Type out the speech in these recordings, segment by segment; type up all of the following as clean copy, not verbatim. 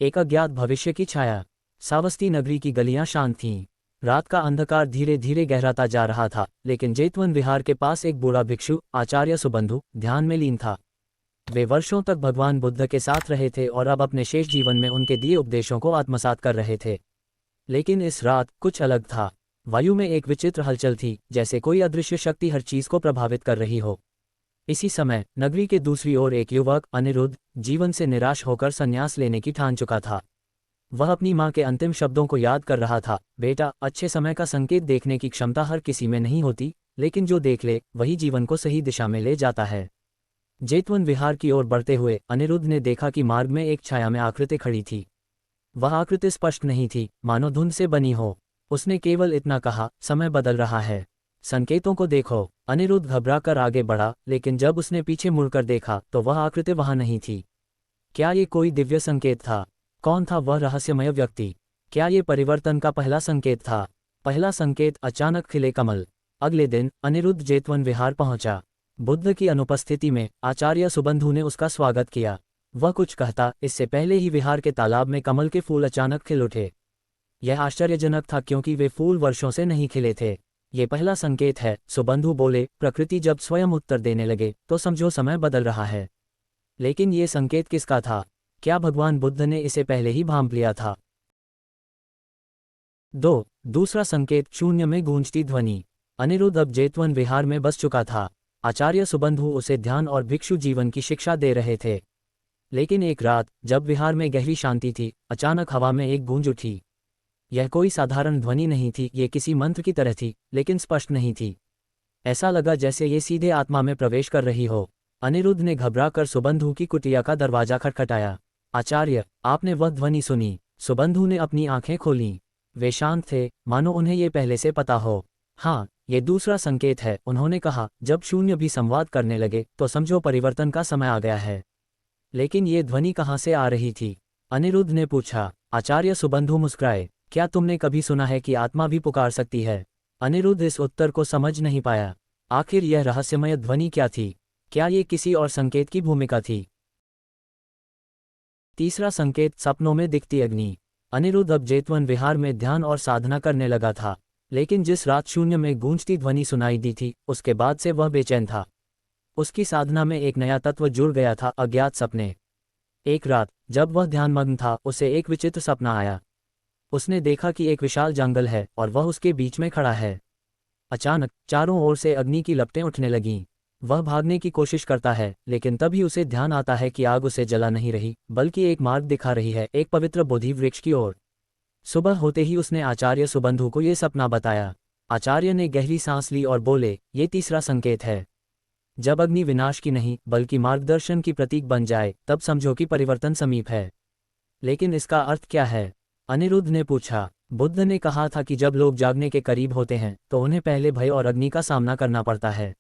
एक अज्ञात भविष्य की छाया। सावस्ती नगरी की गलियां शांत थीं। रात का अंधकार धीरे धीरे गहराता जा रहा था, लेकिन जेतवन विहार के पास एक बूढ़ा भिक्षु आचार्य सुबंधु ध्यान में लीन था। वे वर्षों तक भगवान बुद्ध के साथ रहे थे और अब अपने शेष जीवन में उनके दिए उपदेशों को आत्मसात कर रहे थे। लेकिन इस रात कुछ अलग था। वायु में एक विचित्र हलचल थी, जैसे कोई अदृश्य शक्ति हर चीज को प्रभावित कर रही हो। इसी समय नगरी के दूसरी ओर एक युवक अनिरुद्ध जीवन से निराश होकर संन्यास लेने की ठान चुका था। वह अपनी माँ के अंतिम शब्दों को याद कर रहा था, बेटा, अच्छे समय का संकेत देखने की क्षमता हर किसी में नहीं होती, लेकिन जो देख ले वही जीवन को सही दिशा में ले जाता है। जेतवन विहार की ओर बढ़ते हुए अनिरुद्ध ने देखा कि मार्ग में एक छाया में आकृति खड़ी थी। वह आकृति स्पष्ट नहीं थी, मानो धुंध से बनी हो। उसने केवल इतना कहा, समय बदल रहा है, संकेतों को देखो। अनिरुद्ध घबराकर आगे बढ़ा, लेकिन जब उसने पीछे मुड़कर देखा तो वह आकृति वहां नहीं थी। क्या ये कोई दिव्य संकेत था? कौन था वह रहस्यमय व्यक्ति? क्या ये परिवर्तन का पहला संकेत था? पहला संकेत, अचानक खिले कमल। अगले दिन अनिरुद्ध जेतवन विहार पहुंचा। बुद्ध की अनुपस्थिति में आचार्य सुबंधु ने उसका स्वागत किया। वह कुछ कहता, इससे पहले ही विहार के तालाब में कमल के फूल अचानक खिल उठे। यह आश्चर्यजनक था क्योंकि वे फूल वर्षों से नहीं खिले थे। ये पहला संकेत है, सुबंधु बोले। प्रकृति जब स्वयं उत्तर देने लगे तो समझो समय बदल रहा है। लेकिन ये संकेत किसका था? क्या भगवान बुद्ध ने इसे पहले ही भांप लिया था? दूसरा संकेत, शून्य में गूंजती ध्वनि। अनिरुद्ध अब जेतवन विहार में बस चुका था। आचार्य सुबंधु उसे ध्यान और भिक्षु जीवन की शिक्षा दे रहे थे। लेकिन एक रात जब विहार में गहरी शांति थी, अचानक हवा में एक गूंज उठी। यह कोई साधारण ध्वनि नहीं थी, ये किसी मंत्र की तरह थी, लेकिन स्पष्ट नहीं थी। ऐसा लगा जैसे ये सीधे आत्मा में प्रवेश कर रही हो। अनिरुद्ध ने घबराकर सुबंधु की कुटिया का दरवाजा खटखटाया। आचार्य, आपने वह ध्वनि सुनी? सुबंधु ने अपनी आंखें खोलीं। वे शांत थे, मानो उन्हें ये पहले से पता हो। हाँ, ये दूसरा संकेत है, उन्होंने कहा। जब शून्य भी संवाद करने लगे तो समझो परिवर्तन का समय आ गया है। लेकिन ये ध्वनि कहाँ से आ रही थी? अनिरुद्ध ने पूछा। आचार्य सुबंधु मुस्कुराए। क्या तुमने कभी सुना है कि आत्मा भी पुकार सकती है? अनिरुद्ध इस उत्तर को समझ नहीं पाया। आखिर यह रहस्यमय ध्वनि क्या थी? क्या ये किसी और संकेत की भूमिका थी? तीसरा संकेत, सपनों में दिखती अग्नि। अनिरुद्ध अब जेतवन विहार में ध्यान और साधना करने लगा था, लेकिन जिस रात शून्य में गूंजती ध्वनि सुनाई दी थी, उसके बाद से वह बेचैन था। उसकी साधना में एक नया तत्व जुड़ गया था, अज्ञात सपने। एक रात जब वह ध्यानमग्न था, उसे एक विचित्र सपना आया। उसने देखा कि एक विशाल जंगल है और वह उसके बीच में खड़ा है। अचानक चारों ओर से अग्नि की लपटें उठने लगीं। वह भागने की कोशिश करता है, लेकिन तभी उसे ध्यान आता है कि आग उसे जला नहीं रही, बल्कि एक मार्ग दिखा रही है, एक पवित्र बोधि वृक्ष की ओर। सुबह होते ही उसने आचार्य सुबंधु को ये सपना बताया। आचार्य ने गहरी सांस ली और बोले, ये तीसरा संकेत है। जब अग्नि विनाश की नहीं बल्कि मार्गदर्शन की प्रतीक बन जाए, तब समझो कि परिवर्तन समीप है। लेकिन इसका अर्थ क्या है? अनिरुद्ध ने पूछा। बुद्ध ने कहा था कि जब लोग जागने के करीब होते हैं तो उन्हें पहले भय और अग्नि का सामना करना पड़ता है।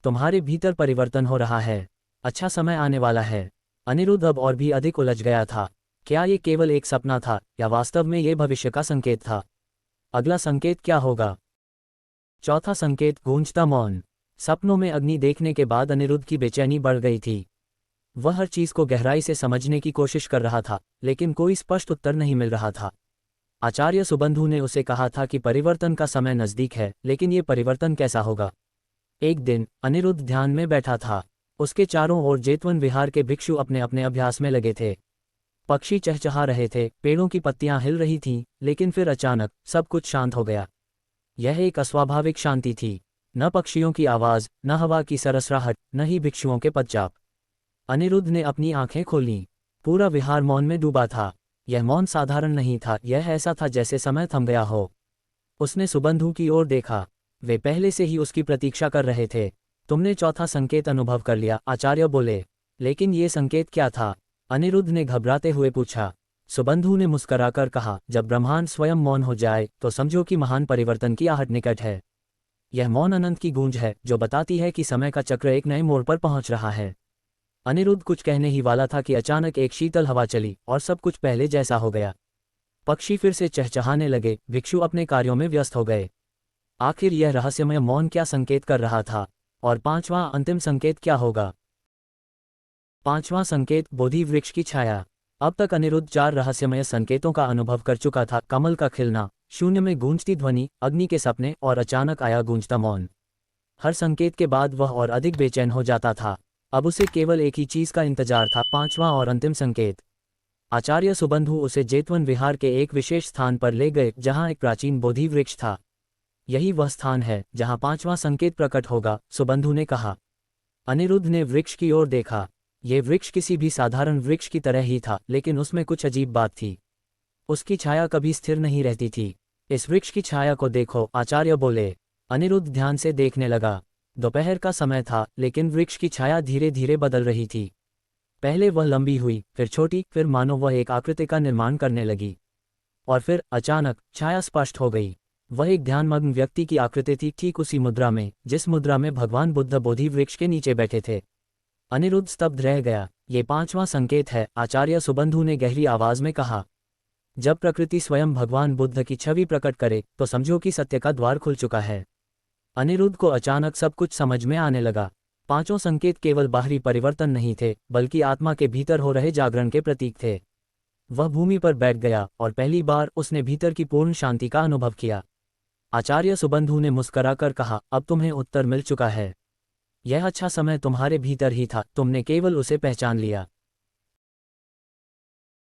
तुम्हारे भीतर परिवर्तन हो रहा है, अच्छा समय आने वाला है। अनिरुद्ध अब और भी अधिक उलझ गया था। क्या ये केवल एक सपना था या वास्तव में ये भविष्य का संकेत था? अगला संकेत क्या होगा? चौथा संकेत, गूंजता मौन। सपनों में अग्नि देखने के बाद अनिरुद्ध की बेचैनी बढ़ गई थी। वह हर चीज को गहराई से समझने की कोशिश कर रहा था, लेकिन कोई स्पष्ट उत्तर नहीं मिल रहा था। आचार्य सुबंधु ने उसे कहा था कि परिवर्तन का समय नजदीक है, लेकिन ये परिवर्तन कैसा होगा? एक दिन अनिरुद्ध ध्यान में बैठा था। उसके चारों ओर जेतवन विहार के भिक्षु अपने अपने अभ्यास में लगे थे। पक्षी चहचहा रहे थे, पेड़ों की पत्तियां हिल रही थीं, लेकिन फिर अचानक सब कुछ शांत हो गया। यह एक अस्वाभाविक शांति थी। न पक्षियों की आवाज, न हवा की सरसराहट, न ही भिक्षुओं के पदचाप। अनिरुद्ध ने अपनी आंखें खोलीं। पूरा विहार मौन में डूबा था। यह मौन साधारण नहीं था, यह ऐसा था जैसे समय थम गया हो। उसने सुबंधु की ओर देखा। वे पहले से ही उसकी प्रतीक्षा कर रहे थे। तुमने चौथा संकेत अनुभव कर लिया, आचार्य बोले। लेकिन ये संकेत क्या था? अनिरुद्ध ने घबराते हुए पूछा। सुबंधु ने मुस्कराकर कहा, जब ब्रह्मांड स्वयं मौन हो जाए तो समझो कि महान परिवर्तन की आहट निकट है। यह मौन अनंत की गूंज है, जो बताती है कि समय का चक्र एक नए मोड़ पर पहुंच रहा है। अनिरुद्ध कुछ कहने ही वाला था कि अचानक एक शीतल हवा चली और सब कुछ पहले जैसा हो गया। पक्षी फिर से चहचहाने लगे, भिक्षु अपने कार्यों में व्यस्त हो गए। आखिर यह रहस्यमय मौन क्या संकेत कर रहा था? और पांचवां अंतिम संकेत क्या होगा? पांचवां संकेत, बोधि वृक्ष की छाया। अब तक अनिरुद्ध 4 रहस्यमय संकेतों का अनुभव कर चुका था, कमल का खिलना, शून्य में गूंजती ध्वनि, अग्नि के सपने और अचानक आया गूंजता मौन। हर संकेत के बाद वह और अधिक बेचैन हो जाता था। अब उसे केवल एक ही चीज का इंतजार था, 5वां और अंतिम संकेत। आचार्य सुबंधु उसे जेतवन विहार के एक विशेष स्थान पर ले गए जहां एक प्राचीन बोधि वृक्ष था। यही वह स्थान है जहां 5वां संकेत प्रकट होगा, सुबंधु ने कहा। अनिरुद्ध ने वृक्ष की ओर देखा। ये वृक्ष किसी भी साधारण वृक्ष की तरह ही था, लेकिन उसमें कुछ अजीब बात थी। उसकी छाया कभी स्थिर नहीं रहती थी। इस वृक्ष की छाया को देखो, आचार्य बोले। अनिरुद्ध ध्यान से देखने लगा। दोपहर का समय था, लेकिन वृक्ष की छाया धीरे धीरे बदल रही थी। पहले वह लंबी हुई, फिर छोटी, फिर मानो वह एक आकृति का निर्माण करने लगी। और फिर अचानक छाया स्पष्ट हो गई। वह एक ध्यानमग्न व्यक्ति की आकृति थी, ठीक उसी मुद्रा में जिस मुद्रा में भगवान बुद्ध बोधि वृक्ष के नीचे बैठे थे। अनिरुद्ध स्तब्ध रह गया। ये 5वां संकेत है, आचार्य सुबंधु ने गहरी आवाज में कहा। जब प्रकृति स्वयं भगवान बुद्ध की छवि प्रकट करे तो समझो कि सत्य का द्वार खुल चुका है। अनिरुद्ध को अचानक सब कुछ समझ में आने लगा। 5 संकेत केवल बाहरी परिवर्तन नहीं थे, बल्कि आत्मा के भीतर हो रहे जागरण के प्रतीक थे। वह भूमि पर बैठ गया और पहली बार उसने भीतर की पूर्ण शांति का अनुभव किया। आचार्य सुबंधु ने मुस्कराकर कहा, अब तुम्हें उत्तर मिल चुका है। यह अच्छा समय तुम्हारे भीतर ही था, तुमने केवल उसे पहचान लिया।